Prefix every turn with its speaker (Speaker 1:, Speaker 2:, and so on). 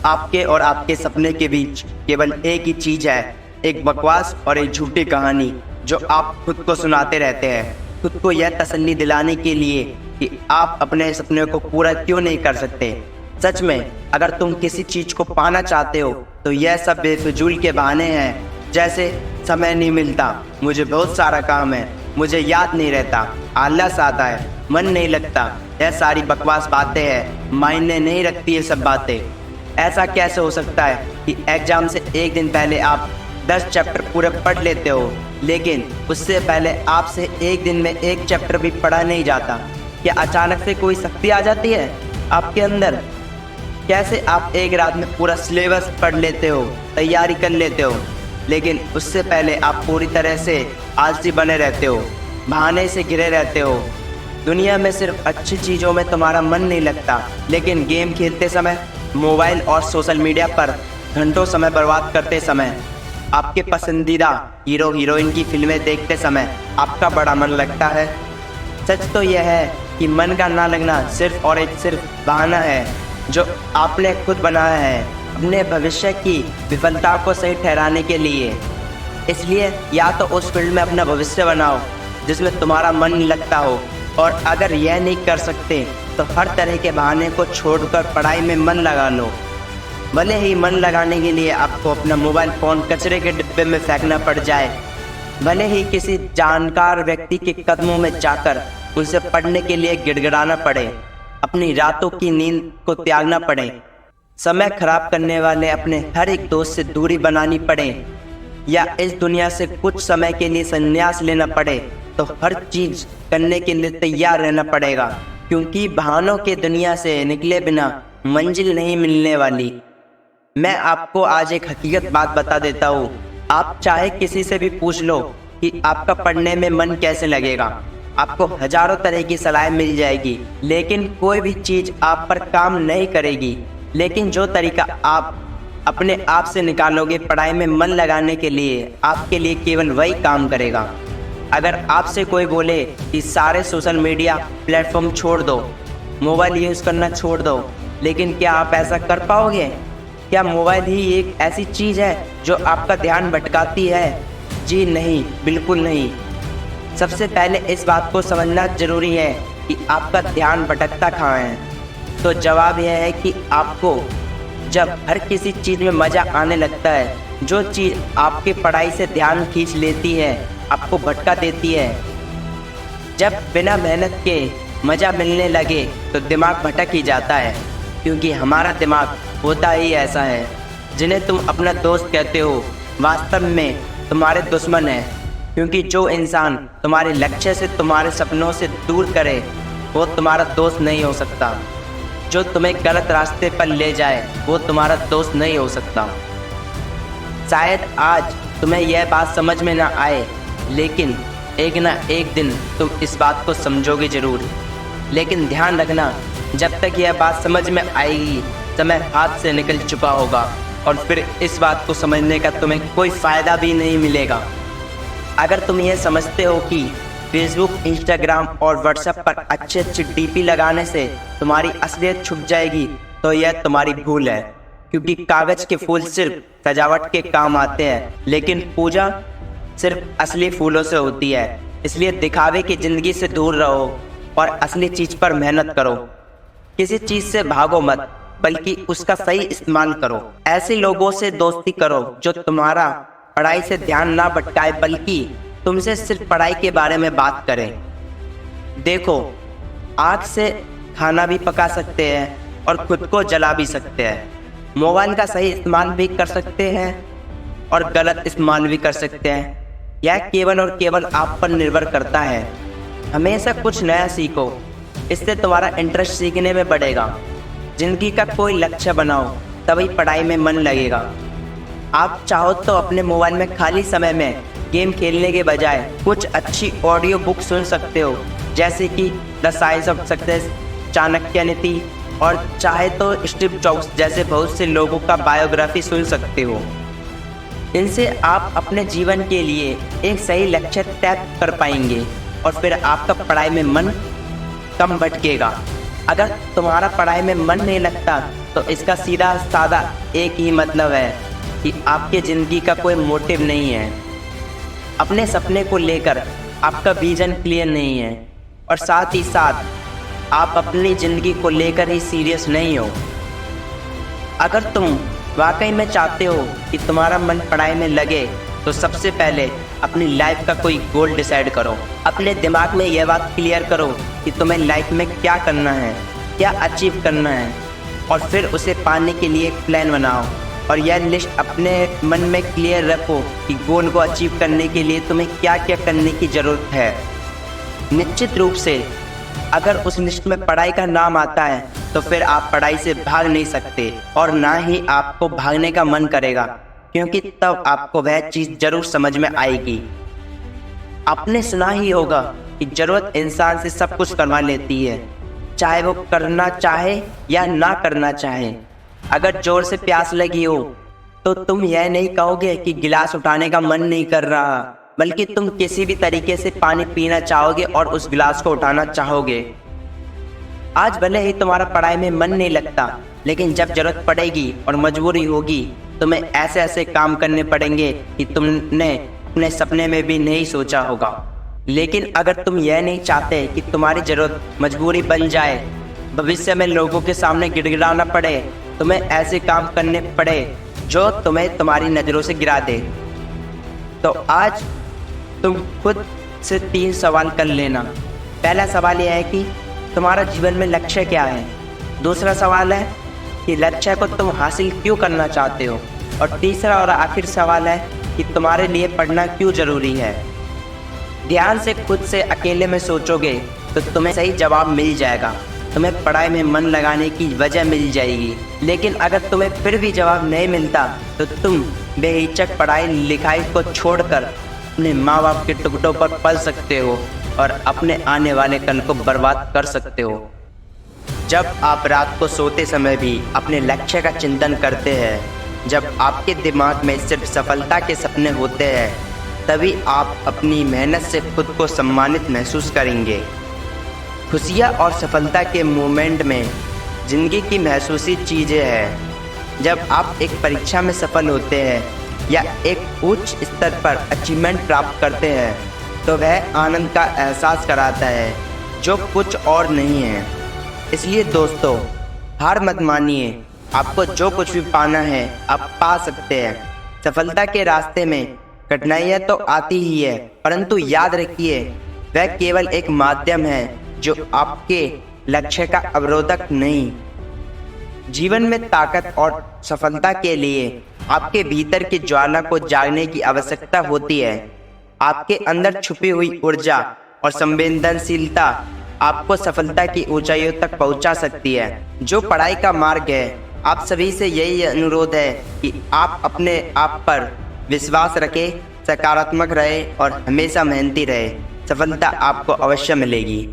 Speaker 1: आपके और आपके सपने के बीच केवल एक ही चीज है, एक बकवास और एक झूठी कहानी जो आप खुद को सुनाते रहते हैं, खुद को यह तसल्ली दिलाने के लिए कि आप अपने सपने को पूरा क्यों नहीं कर सकते। सच में अगर तुम किसी चीज को पाना चाहते हो तो यह सब बेफिजूल के बहाने हैं, जैसे समय नहीं मिलता, मुझे बहुत सारा काम है, मुझे याद नहीं रहता, आलस आता है, मन नहीं लगता। यह सारी बकवास बातें हैं, मायने नहीं रखती ये सब बातें। ऐसा कैसे हो सकता है कि एग्जाम से एक दिन पहले आप 10 चैप्टर पूरे पढ़ लेते हो, लेकिन उससे पहले आपसे एक दिन में एक चैप्टर भी पढ़ा नहीं जाता। क्या अचानक से कोई शक्ति आ जाती है आपके अंदर? कैसे आप एक रात में पूरा सिलेबस पढ़ लेते हो, तैयारी कर लेते हो, लेकिन उससे पहले आप पूरी तरह से आलसी बने रहते हो, बहाने से घिरे रहते हो। दुनिया में सिर्फ अच्छी चीज़ों में तुम्हारा मन नहीं लगता, लेकिन गेम खेलते समय, मोबाइल और सोशल मीडिया पर घंटों समय बर्बाद करते समय, आपके पसंदीदा हीरो हीरोइन की फिल्में देखते समय आपका बड़ा मन लगता है। सच तो यह है कि मन का ना लगना सिर्फ और सिर्फ बहाना है जो आपने खुद बनाया है अपने भविष्य की विफलता को सही ठहराने के लिए। इसलिए या तो उस फील्ड में अपना भविष्य बनाओ जिसमें तुम्हारा मन लगता हो, और अगर यह नहीं कर सकते तो हर तरह के बहाने को छोड़कर पढ़ाई में मन लगा लो। भले ही मन लगाने के लिए आपको अपना मोबाइल फ़ोन कचरे के डिब्बे में फेंकना पड़ जाए, भले ही किसी जानकार व्यक्ति के कदमों में जाकर उनसे पढ़ने के लिए गिड़गिड़ाना पड़े, अपनी रातों की नींद को त्यागना पड़े, समय खराब करने वाले अपने हर एक दोस्त से दूरी बनानी पड़े, या इस दुनिया से कुछ समय के लिए संन्यास लेना पड़े, तो हर चीज़ करने के लिए तैयार रहना पड़ेगा, क्योंकि बहानों के दुनिया से निकले बिना मंजिल नहीं मिलने वाली। मैं आपको आज एक हकीकत बात बता देता हूँ। आप चाहे किसी से भी पूछ लो कि आपका पढ़ने में मन कैसे लगेगा, आपको हजारों तरह की सलाह मिल जाएगी, लेकिन कोई भी चीज़ आप पर काम नहीं करेगी। लेकिन जो तरीका आप अपने आप से निकालोगे पढ़ाई में मन लगाने के लिए, आपके लिए केवल वही काम करेगा। अगर आपसे कोई बोले कि सारे सोशल मीडिया प्लेटफॉर्म छोड़ दो, मोबाइल यूज़ करना छोड़ दो, लेकिन क्या आप ऐसा कर पाओगे? क्या मोबाइल ही एक ऐसी चीज़ है जो आपका ध्यान भटकाती है? जी नहीं, बिल्कुल नहीं। सबसे पहले इस बात को समझना जरूरी है कि आपका ध्यान भटकता कहाँ है। तो जवाब यह है कि आपको जब हर किसी चीज़ में मज़ा आने लगता है, जो चीज़ आपके पढ़ाई से ध्यान खींच लेती है, आपको भटका देती है, जब बिना मेहनत के मज़ा मिलने लगे तो दिमाग भटक ही जाता है, क्योंकि हमारा दिमाग होता ही ऐसा है। जिन्हें तुम अपना दोस्त कहते हो वास्तव में तुम्हारे दुश्मन है, क्योंकि जो इंसान तुम्हारे लक्ष्य से, तुम्हारे सपनों से दूर करे, वो तुम्हारा दोस्त नहीं हो सकता। जो तुम्हें गलत रास्ते पर ले जाए वो तुम्हारा दोस्त नहीं हो सकता। शायद आज तुम्हें यह बात समझ में ना आए, लेकिन एक ना एक दिन तुम इस बात को समझोगे ज़रूर। लेकिन ध्यान रखना, जब तक यह बात समझ में आएगी समय हाथ से निकल चुका होगा, और फिर इस बात को समझने का तुम्हें कोई फ़ायदा भी नहीं मिलेगा। अगर तुम ये समझते हो कि फेसबुक, इंस्टाग्राम और व्हाट्सएप पर अच्छे डीपी लगाने से तुम्हारी असलियत छुप जाएगी, तो यह तुम्हारी भूल है, क्योंकि कागज़ के फूल सिर्फ सजावट के काम आते हैं, लेकिन पूजा सिर्फ असली फूलों से होती है। इसलिए दिखावे की ज़िंदगी से दूर रहो और असली चीज़ पर मेहनत करो। किसी चीज़ से भागो मत, बल्कि उसका सही इस्तेमाल करो। ऐसे लोगों से दोस्ती करो जो तुम्हारा पढ़ाई से ध्यान ना भटकाए, बल्कि तुमसे सिर्फ पढ़ाई के बारे में बात करें। देखो, आग से खाना भी पका सकते हैं और खुद को जला भी सकते हैं। मोबाइल का सही इस्तेमाल भी कर सकते हैं और गलत इस्तेमाल भी कर सकते हैं। यह केवल और केवल आप पर निर्भर करता है। हमेशा कुछ नया सीखो, इससे तुम्हारा इंटरेस्ट सीखने में बढ़ेगा। जिंदगी का कोई लक्ष्य बनाओ, तभी पढ़ाई में मन लगेगा। आप चाहो तो अपने मोबाइल में खाली समय में गेम खेलने के बजाय कुछ अच्छी ऑडियो बुक सुन सकते हो, जैसे कि the science of success, Chanakya नीति, और चाहे तो स्टीव जॉब्स जैसे बहुत से लोगों का बायोग्राफी सुन सकते हो। इनसे आप अपने जीवन के लिए एक सही लक्ष्य तय कर पाएंगे, और फिर आपका पढ़ाई में मन कम भटकेगा। अगर तुम्हारा पढ़ाई में मन नहीं लगता तो इसका सीधा साधा एक ही मतलब है कि आपके ज़िंदगी का कोई मोटिव नहीं है। अपने सपने को लेकर आपका विजन क्लियर नहीं है और साथ ही साथ आप अपनी ज़िंदगी को लेकर ही सीरियस नहीं हो। अगर तुम वाकई में चाहते हो कि तुम्हारा मन पढ़ाई में लगे तो सबसे पहले अपनी लाइफ का कोई गोल डिसाइड करो। अपने दिमाग में यह बात क्लियर करो कि तुम्हें लाइफ में क्या करना है, क्या अचीव करना है, और फिर उसे पाने के लिए एक प्लान बनाओ और यह लिस्ट अपने मन में क्लियर रखो कि गोल को अचीव करने के लिए तुम्हें क्या क्या करने की ज़रूरत है। निश्चित रूप से अगर उस लिस्ट में पढ़ाई का नाम आता है तो फिर आप पढ़ाई से भाग नहीं सकते और ना ही आपको भागने का मन करेगा, क्योंकि तब आपको वह चीज़ जरूर समझ में आएगी। आपने सुना ही होगा कि ज़रूरत इंसान से सब कुछ करवा लेती है, चाहे वो करना चाहे या ना करना चाहे। अगर जोर से प्यास लगी हो तो तुम यह नहीं कहोगे कि गिलास उठाने का मन नहीं कर रहा, बल्कि तुम किसी भी तरीके से पानी पीना चाहोगे और उस गिलास को उठाना चाहोगे। आज भले ही तुम्हारा पढ़ाई में मन नहीं लगता, लेकिन जब जरूरत पड़ेगी और मजबूरी होगी तुम्हें ऐसे ऐसे काम करने पड़ेंगे कि तुमने अपने सपने में भी नहीं सोचा होगा। लेकिन अगर तुम यह नहीं चाहते कि तुम्हारी ज़रूरत मजबूरी बन जाए, भविष्य में लोगों के सामने गिड़गिड़ाना पड़े, तुम्हें ऐसे काम करने पड़े जो तुम्हें तुम्हारी नज़रों से गिरा दे, तो आज तुम खुद से 3 सवाल कर लेना। पहला सवाल यह है कि तुम्हारा जीवन में लक्ष्य क्या है। दूसरा सवाल है कि लक्ष्य को तुम हासिल क्यों करना चाहते हो। और तीसरा और आखिर सवाल है कि तुम्हारे लिए पढ़ना क्यों ज़रूरी है। ध्यान से खुद से अकेले में सोचोगे तो तुम्हें सही जवाब मिल जाएगा, तुम्हें पढ़ाई में मन लगाने की वजह मिल जाएगी। लेकिन अगर तुम्हें फिर भी जवाब नहीं मिलता तो तुम बेहिचक पढ़ाई लिखाई को छोड़कर अपने माँ बाप के टुकड़ों पर पल सकते हो और अपने आने वाले कल को बर्बाद कर सकते हो। जब आप रात को सोते समय भी अपने लक्ष्य का चिंतन करते हैं, जब आपके दिमाग में सिर्फ सफलता के सपने होते हैं, तभी आप अपनी मेहनत से खुद को सम्मानित महसूस करेंगे। खुशियाँ और सफलता के मोमेंट में ज़िंदगी की महसूसी चीज़ें हैं। जब आप एक परीक्षा में सफल होते हैं या एक उच्च स्तर पर अचीवमेंट प्राप्त करते हैं तो वह आनंद का एहसास कराता है जो कुछ और नहीं है। इसलिए दोस्तों, हार मत मानिए, आपको जो कुछ भी पाना है आप पा सकते हैं। सफलता के रास्ते में कठिनाइयाँ तो आती ही है, परंतु याद रखिए वह केवल एक माध्यम है जो आपके लक्ष्य का अवरोधक नहीं। जीवन में ताकत और सफलता के लिए आपके भीतर की ज्वाला को जागने की आवश्यकता होती है। आपके अंदर छुपी हुई ऊर्जा और संवेदनशीलता आपको सफलता की ऊंचाइयों तक पहुंचा सकती है। जो पढ़ाई का मार्ग है, आप सभी से यही अनुरोध है कि आप अपने आप पर विश्वास रखें, सकारात्मक रहे और हमेशा मेहनती रहे। सफलता आपको अवश्य मिलेगी।